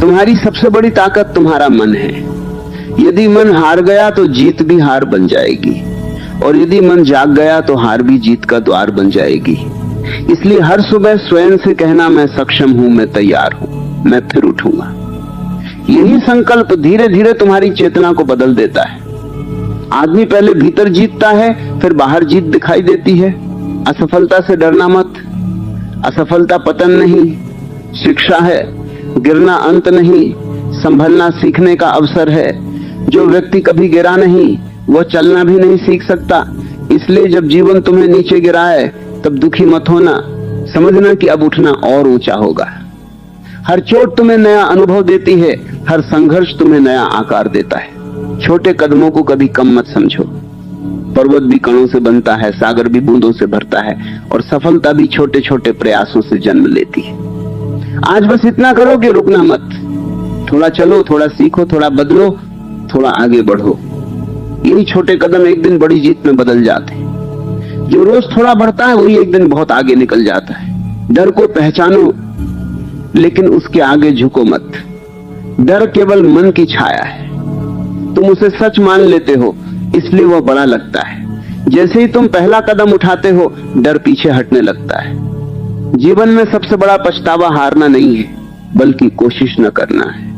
तुम्हारी सबसे बड़ी ताकत तुम्हारा मन है। यदि मन हार गया तो जीत भी हार बन जाएगी, और यदि मन जाग गया तो हार भी जीत का द्वार बन जाएगी। इसलिए हर सुबह स्वयं से कहना, मैं सक्षम हूं, मैं तैयार हूं, मैं फिर उठूंगा। यही संकल्प धीरे धीरे तुम्हारी चेतना को बदल देता है। आदमी पहले भीतर जीतता है, फिर बाहर जीत दिखाई देती है। असफलता से डरना मत। असफलता पतन नहीं, शिक्षा है। गिरना अंत नहीं, संभलना सीखने का अवसर है। जो व्यक्ति कभी गिरा नहीं, वह चलना भी नहीं सीख सकता। इसलिए जब जीवन तुम्हें नीचे गिराए, तब दुखी मत होना। समझना कि अब उठना और ऊंचा होगा। हर चोट तुम्हें नया अनुभव देती है, हर संघर्ष तुम्हें नया आकार देता है। छोटे कदमों को कभी कम मत समझो। पर्वत भी कणों से बनता है, सागर भी बूंदों से भरता है, और सफलता भी छोटे छोटे प्रयासों से जन्म लेती है। आज बस इतना करो कि रुकना मत। थोड़ा चलो, थोड़ा सीखो, थोड़ा बदलो, थोड़ा आगे बढ़ो। यही छोटे कदम एक दिन बड़ी जीत में बदल जाते हैं। जो रोज थोड़ा बढ़ता है वही एक दिन बहुत आगे निकल जाता है। डर को पहचानो, लेकिन उसके आगे झुको मत। डर केवल मन की छाया है। तुम उसे सच मान लेते हो, इसलिए वह बड़ा लगता है। जैसे ही तुम पहला कदम उठाते हो, डर पीछे हटने लगता है। जीवन में सबसे बड़ा पछतावा हारना नहीं है, बल्कि कोशिश न करना है।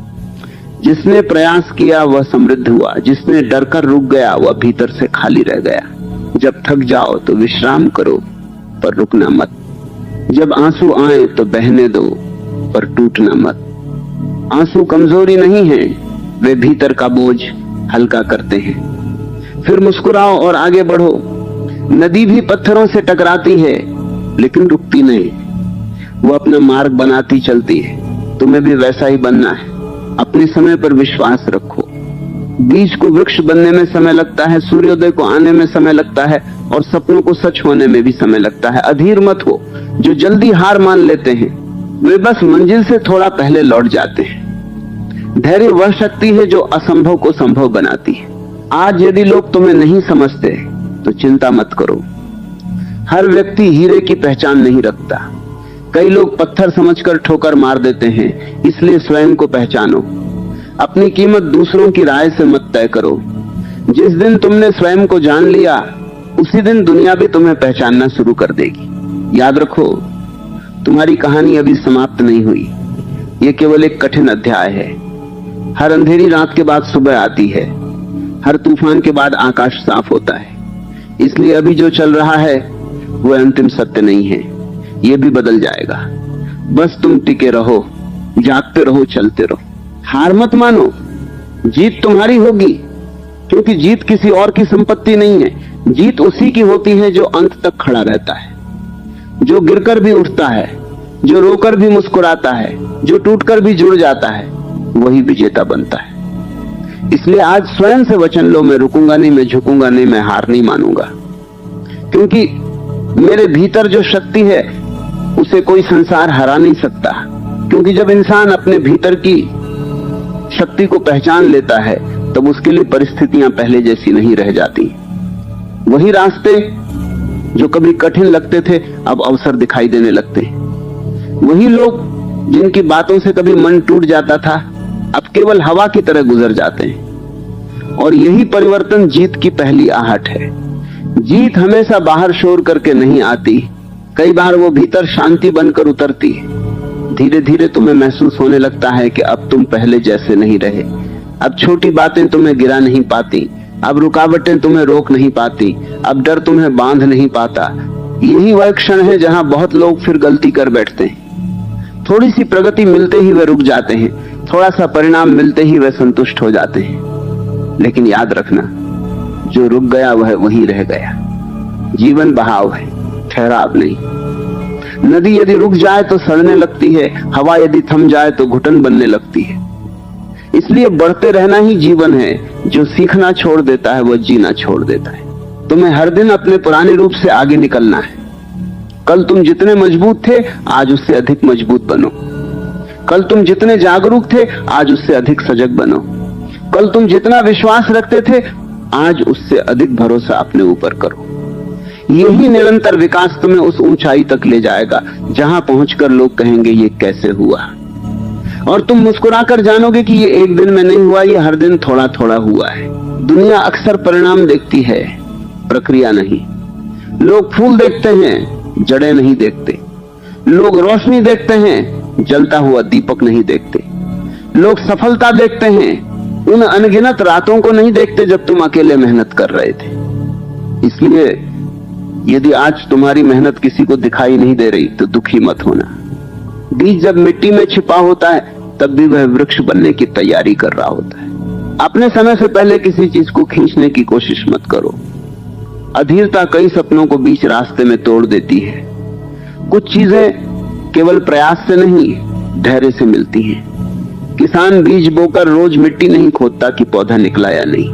जिसने प्रयास किया वह समृद्ध हुआ, जिसने डर कर रुक गया वह भीतर से खाली रह गया। जब थक जाओ तो विश्राम करो, पर रुकना मत। जब आंसू आए तो बहने दो, पर टूटना मत। आंसू कमजोरी नहीं है, वे भीतर का बोझ हल्का करते हैं। फिर मुस्कुराओ और आगे बढ़ो। नदी भी पत्थरों से टकराती है, लेकिन रुकती नहीं। वो अपना मार्ग बनाती चलती है। तुम्हें भी वैसा ही बनना है। अपने समय पर विश्वास रखो। बीज को वृक्ष बनने में समय लगता है, सूर्योदय को आने में समय लगता है, और सपनों को सच होने में भी समय लगता है। अधीर मत हो। जो जल्दी हार मान लेते हैं वे बस मंजिल से थोड़ा पहले लौट जाते हैं। धैर्य वह शक्ति है जो असंभव को संभव बनाती है। आज यदि लोग तुम्हें नहीं समझते तो चिंता मत करो। हर व्यक्ति हीरे की पहचान नहीं रखता। कई लोग पत्थर समझकर ठोकर मार देते हैं। इसलिए स्वयं को पहचानो। अपनी कीमत दूसरों की राय से मत तय करो। जिस दिन तुमने स्वयं को जान लिया, उसी दिन दुनिया भी तुम्हें पहचानना शुरू कर देगी। याद रखो, तुम्हारी कहानी अभी समाप्त नहीं हुई। ये केवल एक कठिन अध्याय है। हर अंधेरी रात के बाद सुबह आती है। हर तूफान के बाद आकाश साफ होता है। इसलिए अभी जो चल रहा है वह अंतिम सत्य नहीं है। ये भी बदल जाएगा। बस तुम टिके रहो, जागते रहो, चलते रहो। हार मत मानो। जीत तुम्हारी होगी, क्योंकि जीत किसी और की संपत्ति नहीं है। जीत उसी की होती है जो अंत तक खड़ा रहता है, जो गिरकर भी उठता है, जो रोकर भी मुस्कुराता है, जो टूटकर भी जुड़ जाता है, वही विजेता बनता है। इसलिए आज स्वयं से वचन लो, मैं रुकूंगा नहीं, मैं झुकूंगा नहीं, मैं हार नहीं मानूंगा। क्योंकि मेरे भीतर जो शक्ति है उसे कोई संसार हरा नहीं सकता। क्योंकि जब इंसान अपने भीतर की शक्ति को पहचान लेता है, तब उसके लिए परिस्थितियां पहले जैसी नहीं रह जाती। वही रास्ते जो कभी कठिन लगते थे अब अवसर दिखाई देने लगते हैं। वही लोग जिनकी बातों से कभी मन टूट जाता था, अब केवल हवा की तरह गुजर जाते हैं। और यही परिवर्तन जीत की पहली आहट है। जीत हमेशा बाहर शोर करके नहीं आती, कई बार वो भीतर शांति बनकर उतरती है। धीरे धीरे तुम्हें महसूस होने लगता है कि अब तुम पहले जैसे नहीं रहे। अब छोटी बातें तुम्हें गिरा नहीं पाती, अब रुकावटें तुम्हें रोक नहीं पाती, अब डर तुम्हें बांध नहीं पाता। यही वह क्षण है जहां बहुत लोग फिर गलती कर बैठते हैं। थोड़ी सी प्रगति मिलते ही वे रुक जाते हैं, थोड़ा सा परिणाम मिलते ही वे संतुष्ट हो जाते हैं। लेकिन याद रखना, जो रुक गया वह वहीं रह गया। जीवन बहाव है, ठहराव नहीं। नदी यदि रुक जाए तो सड़ने लगती है, हवा यदि थम जाए तो घुटन बनने लगती है। इसलिए बढ़ते रहना ही जीवन है। जो सीखना छोड़ देता है वह जीना छोड़ देता है। तुम्हें हर दिन अपने पुराने रूप से आगे निकलना है। कल तुम जितने मजबूत थे, आज उससे अधिक मजबूत बनो। कल तुम जितने जागरूक थे, आज उससे अधिक सजग बनो। कल तुम जितना विश्वास रखते थे, आज उससे अधिक भरोसा अपने ऊपर करो। यही निरंतर विकास तुम्हें उस ऊंचाई तक ले जाएगा जहां पहुंचकर लोग कहेंगे ये कैसे हुआ। और तुम मुस्कुराकर जानोगे कि ये एक दिन में नहीं हुआ, ये हर दिन थोड़ा थोड़ा हुआ है। दुनिया अक्सर परिणाम देखती है, प्रक्रिया नहीं। लोग फूल देखते हैं, जड़ें नहीं देखते। लोग रोशनी देखते हैं, जलता हुआ दीपक नहीं देखते। लोग सफलता देखते हैं, उन अनगिनत रातों को नहीं देखते जब तुम अकेले मेहनत कर रहे थे। इसलिए यदि आज तुम्हारी मेहनत किसी को दिखाई नहीं दे रही तो दुखी मत होना। बीज जब मिट्टी में छिपा होता है तब भी वह वृक्ष बनने की तैयारी कर रहा होता है। अपने समय से पहले किसी चीज को खींचने की कोशिश मत करो। अधीरता कई सपनों को बीच रास्ते में तोड़ देती है। कुछ चीजें केवल प्रयास से नहीं, धैर्य से मिलती हैं। किसान बीज बोकर रोज मिट्टी नहीं खोदता कि पौधा निकला या नहीं।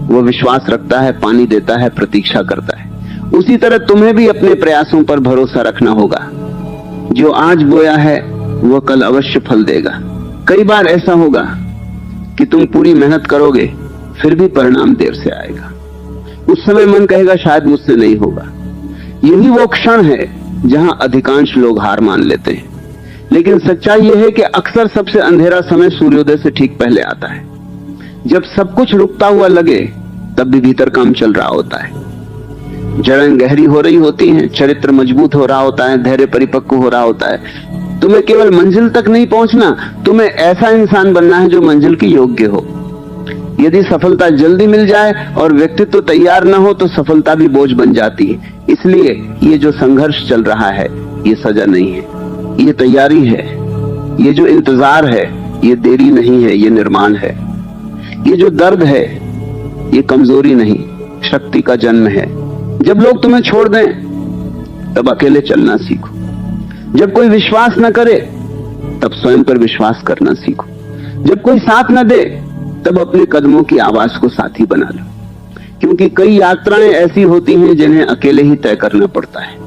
वह विश्वास रखता है, पानी देता है, प्रतीक्षा करता है। उसी तरह तुम्हें भी अपने प्रयासों पर भरोसा रखना होगा। जो आज बोया है वह कल अवश्य फल देगा। कई बार ऐसा होगा कि तुम पूरी मेहनत करोगे फिर भी परिणाम देर से आएगा। उस समय मन कहेगा शायद मुझसे नहीं होगा। यही वो क्षण है जहां अधिकांश लोग हार मान लेते हैं। लेकिन सच्चाई यह है कि अक्सर सबसे अंधेरा समय सूर्योदय से ठीक पहले आता है। जब सब कुछ रुकता हुआ लगे तब भी भीतर काम चल रहा होता है। जड़ें गहरी हो रही होती हैं, चरित्र मजबूत हो रहा होता है, धैर्य परिपक्व हो रहा होता है। तुम्हें केवल मंजिल तक नहीं पहुंचना, तुम्हें ऐसा इंसान बनना है जो मंजिल के योग्य हो। यदि सफलता जल्दी मिल जाए और व्यक्तित्व तैयार न हो तो सफलता भी बोझ बन जाती है। इसलिए ये जो संघर्ष चल रहा है ये सजा नहीं है, ये तैयारी है। ये जो इंतजार है ये देरी नहीं है, ये निर्माण है। ये जो दर्द है ये कमजोरी नहीं, शक्ति का जन्म है। जब लोग तुम्हें छोड़ दें तब अकेले चलना सीखो। जब कोई विश्वास न करे तब स्वयं पर विश्वास करना सीखो। जब कोई साथ न दे तब अपने कदमों की आवाज को साथी बना लो। क्योंकि कई यात्राएं ऐसी होती हैं जिन्हें अकेले ही तय करना पड़ता है,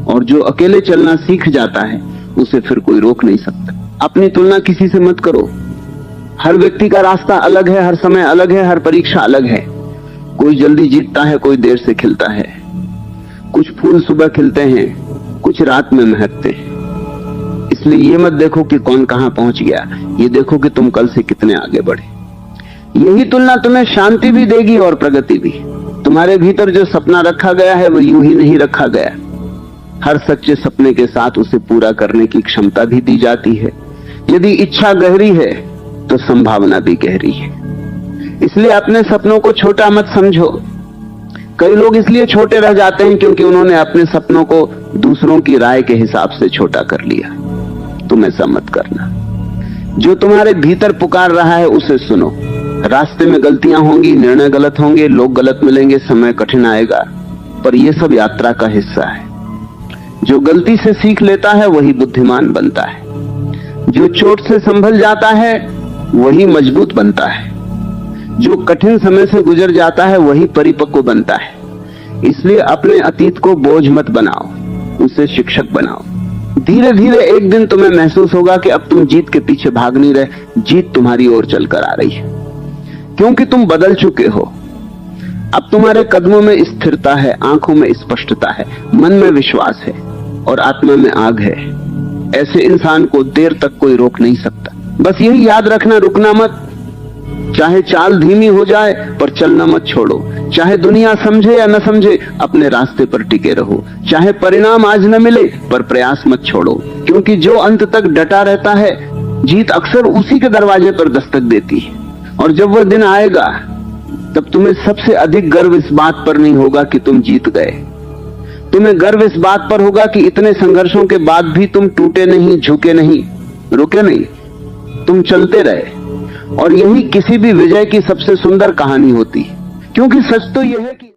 और जो अकेले चलना सीख जाता है उसे फिर कोई रोक नहीं सकता। अपनी तुलना किसी से मत करो। हर व्यक्ति का रास्ता अलग है, हर समय अलग है, हर परीक्षा अलग है। कोई जल्दी जीतता है, कोई देर से खिलता है। कुछ फूल सुबह खिलते हैं, कुछ रात में महकते हैं। इसलिए ये मत देखो कि कौन कहां पहुंच गया, ये देखो कि तुम कल से कितने आगे बढ़े। यही तुलना तुम्हें शांति भी देगी और प्रगति भी। तुम्हारे भीतर जो सपना रखा गया है वो यूं ही नहीं रखा गया। हर सच्चे सपने के साथ उसे पूरा करने की क्षमता भी दी जाती है। यदि इच्छा गहरी है तो संभावना भी गहरी है। इसलिए अपने सपनों को छोटा मत समझो। कई लोग इसलिए छोटे रह जाते हैं क्योंकि उन्होंने अपने सपनों को दूसरों की राय के हिसाब से छोटा कर लिया। तुम ऐसा मत करना। जो तुम्हारे भीतर पुकार रहा है उसे सुनो। रास्ते में गलतियां होंगी, निर्णय गलत होंगे, लोग गलत मिलेंगे, समय कठिन आएगा, पर यह सब यात्रा का हिस्सा है। जो गलती से सीख लेता है वही बुद्धिमान बनता है। जो चोट से संभल जाता है वही मजबूत बनता है। जो कठिन समय से गुजर जाता है वही परिपक्व बनता है। इसलिए अपने अतीत को बोझ मत बनाओ, उसे शिक्षक बनाओ। धीरे धीरे एक दिन तुम्हें महसूस होगा कि अब तुम जीत के पीछे भाग नहीं रहे, जीत तुम्हारी ओर चलकर आ रही है, क्योंकि तुम बदल चुके हो। अब तुम्हारे कदमों में स्थिरता है, आंखों में स्पष्टता है, मन में विश्वास है और आत्मा में आग है। ऐसे इंसान को देर तक कोई रोक नहीं सकता। बस यही याद रखना, रुकना मत। चाहे चाल धीमी हो जाए पर चलना मत छोड़ो। चाहे दुनिया समझे या न समझे, अपने रास्ते पर टिके रहो। चाहे परिणाम आज न मिले पर प्रयास मत छोड़ो, क्योंकि जो अंत तक डटा रहता है जीत अक्सर उसी के दरवाजे पर दस्तक देती है। और जब वह दिन आएगा तब तुम्हें सबसे अधिक गर्व इस बात पर नहीं होगा कि तुम जीत गए। तुम्हें गर्व इस बात पर होगा कि इतने संघर्षों के बाद भी तुम टूटे नहीं, झुके नहीं, रुके नहीं, तुम चलते रहे। और यही किसी भी विजय की सबसे सुंदर कहानी होती है, क्योंकि सच तो यह है कि